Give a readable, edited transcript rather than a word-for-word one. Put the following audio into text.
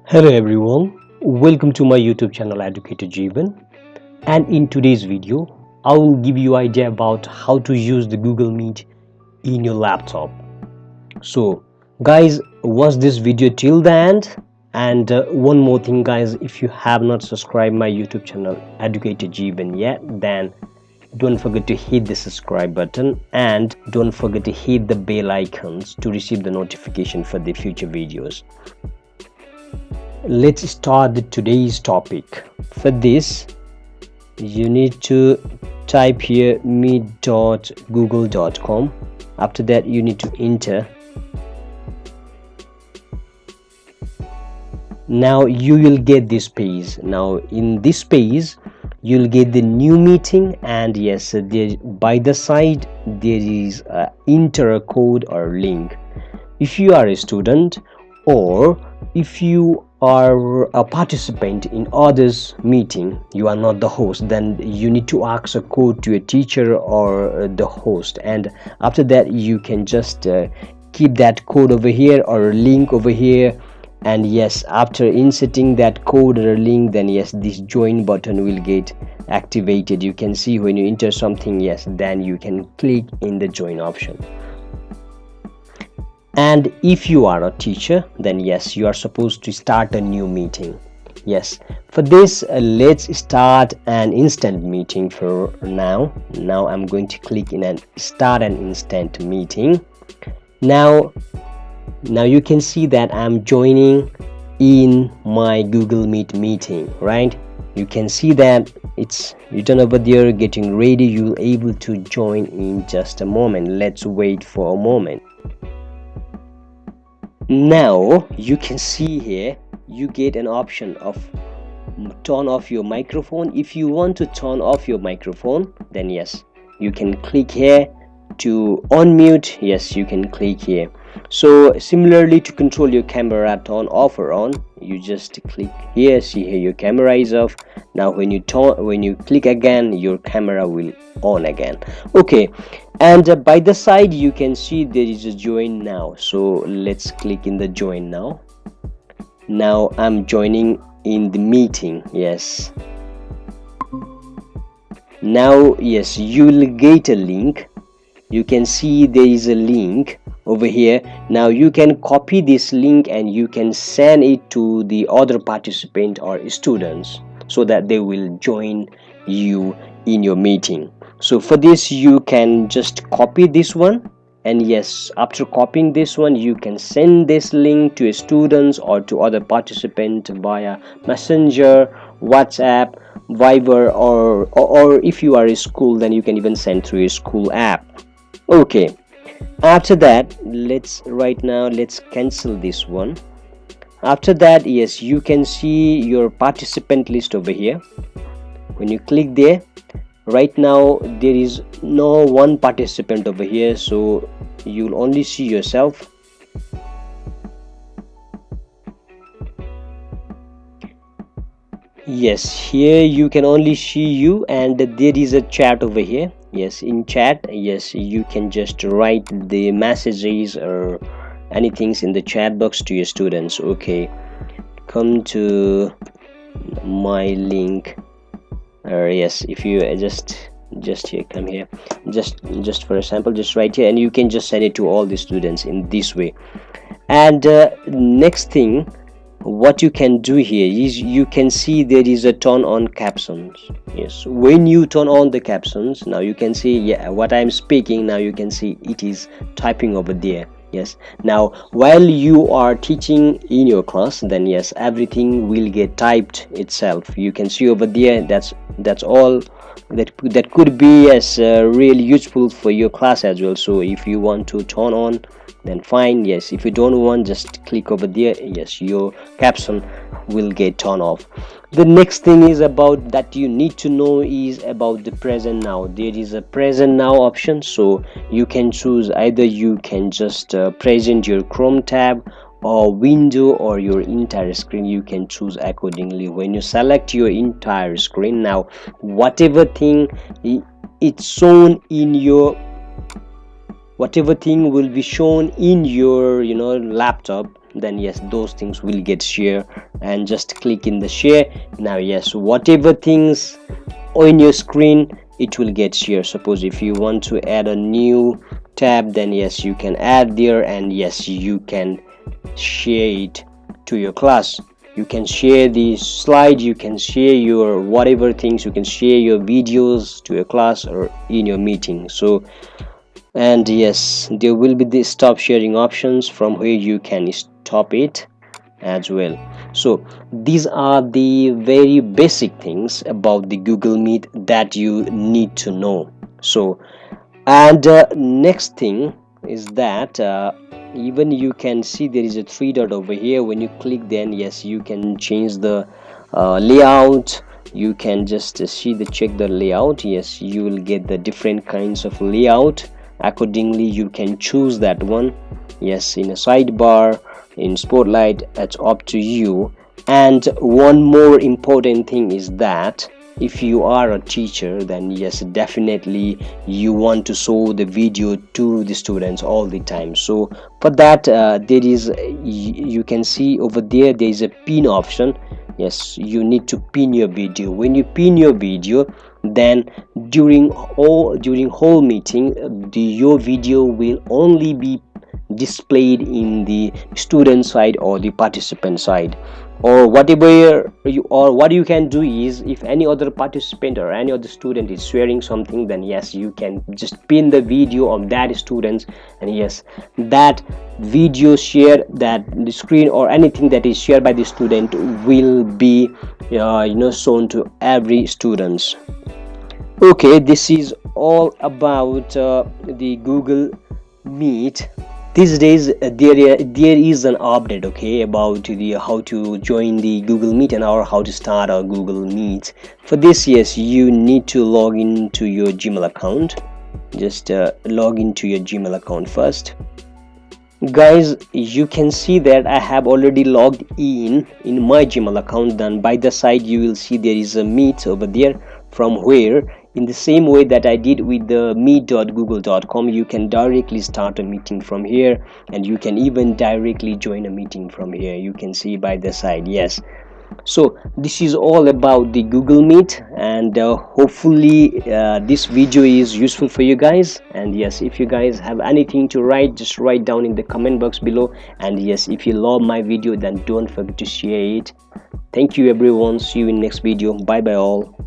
Hello everyone, welcome to my YouTube channel Educator Jeevan, and in today's video I will give you idea about how to use the Google Meet in your laptop. So guys, watch this video till the end. And one more thing guys, if you have not subscribed my YouTube channel Educator Jeevan yet, then don't forget to hit the subscribe button and don't forget to hit the bell icons to receive the notification for the future videos. Let's start today's topic. For this, you need to type here meet.google.com. After that, you need to enter. Now you will get this page. Now in this page, you'll get the new meeting, and yes, there by the side there is a enter code or link. If you are a student or if you are a participant in others meeting, you are not the host, then you need to ask a code to a teacher or the host, and after that you can just keep that code over here or link over here. And yes, after inserting that code or link, then yes, this join button will get activated. You can see when you enter something, yes, then you can click in the join option. And if you are a teacher, then yes, you are supposed to start a new meeting. Yes, for this let's start an instant meeting for now. I'm going to click in and start an instant meeting. Now you can see that I'm joining in my Google Meet meeting, right? You can see that it's written over there, getting ready. You'll able to join in just a moment. Let's wait for a moment. Now you can see here you get an option of turn off your microphone. If you want to turn off your microphone, then yes, you can click here. To unmute, yes, you can click here. So similarly, to control your camera turn off or on, you just click here. See here, your camera is off. Now when you click again, your camera will on again. Okay, and by the side you can see there is a join now. So let's click in the join now. Now I'm joining in the meeting. Yes, now yes, you will get a link. You can see there is a link over here. Now you can copy this link and you can send it to the other participant or students so that they will join you in your meeting. So for this, you can just copy this one, and yes, after copying this one, you can send this link to students or to other participant via Messenger, WhatsApp, Viber, or if you are a school, then you can even send through a school app. Okay, after that, let's cancel this one. After that, yes, you can see your participant list over here. When you click there, right now there is no one participant over here, so you'll only see yourself. Yes, here you can only see you, and there is a chat over here. Yes, in chat, yes, you can just write the messages or anything in the chat box to your students. Okay, come to my link, or yes, if you just here, come here, just for example, just right here, and you can just send it to all the students in this way. And next thing, what you can do here is you can see there is a turn on captions. Yes, when you turn on the captions, now you can see, yeah, what I'm speaking, now you can see it is typing over there. Yes, now while you are teaching in your class, then yes, everything will get typed itself. You can see over there, that's all that could be as really useful for your class as well. So if you want to turn on, then fine. Yes, if you don't want, just click over there. Yes, your caption will get turned off. The next thing is about that you need to know is about the present now. There is a present now option, so you can choose either you can just present your Chrome tab or window or your entire screen. You can choose accordingly. When you select your entire screen, now whatever thing it's shown in your will be shown in your laptop, then yes, those things will get shared, and just click in the share. Now yes, whatever things on your screen, it will get shared. Suppose if you want to add a new tab, then yes, you can add there, and yes, you can share it to your class. You can share the slide, you can share your whatever things, you can share your videos to your class or in your meeting. So, and yes, there will be the stop sharing options from where you can stop it as well. So these are the very basic things about the Google Meet that you need to know. So, and next thing is that even you can see there is a three dot over here. When you click, then yes, you can change the layout. You can just see the check the layout. Yes, you will get the different kinds of layout. Accordingly, you can choose that one. Yes, in a sidebar, in spotlight, it's up to you. And one more important thing is that if you are a teacher, then yes, definitely you want to show the video to the students all the time. So for that, there is, you can see over there, there is a pin option. Yes, you need to pin your video. When you pin your video, then during whole meeting, your video will only be displayed in the student side or the participant side, or whatever you, or what you can do is, if any other participant or any other student is sharing something, then yes, you can just pin the video of that student, and yes, that video share, that the screen or anything that is shared by the student will be shown to every students. Okay, this is all about the Google Meet. These days there is an update, okay, about the how to join the Google Meet and or how to start a Google Meet. For this, yes, you need to log into your Gmail account. Just log into your Gmail account first. Guys, you can see that I have already logged in my Gmail account. Then by the side you will see there is a Meet over there, from where, in the same way that I did with the meet.google.com, you can directly start a meeting from here, and you can even directly join a meeting from here. You can see by the side. Yes, so this is all about the Google Meet, and hopefully this video is useful for you guys. And yes, if you guys have anything to write, just write down in the comment box below. And yes, if you love my video, then don't forget to share it. Thank you everyone, see you in next video. Bye bye all.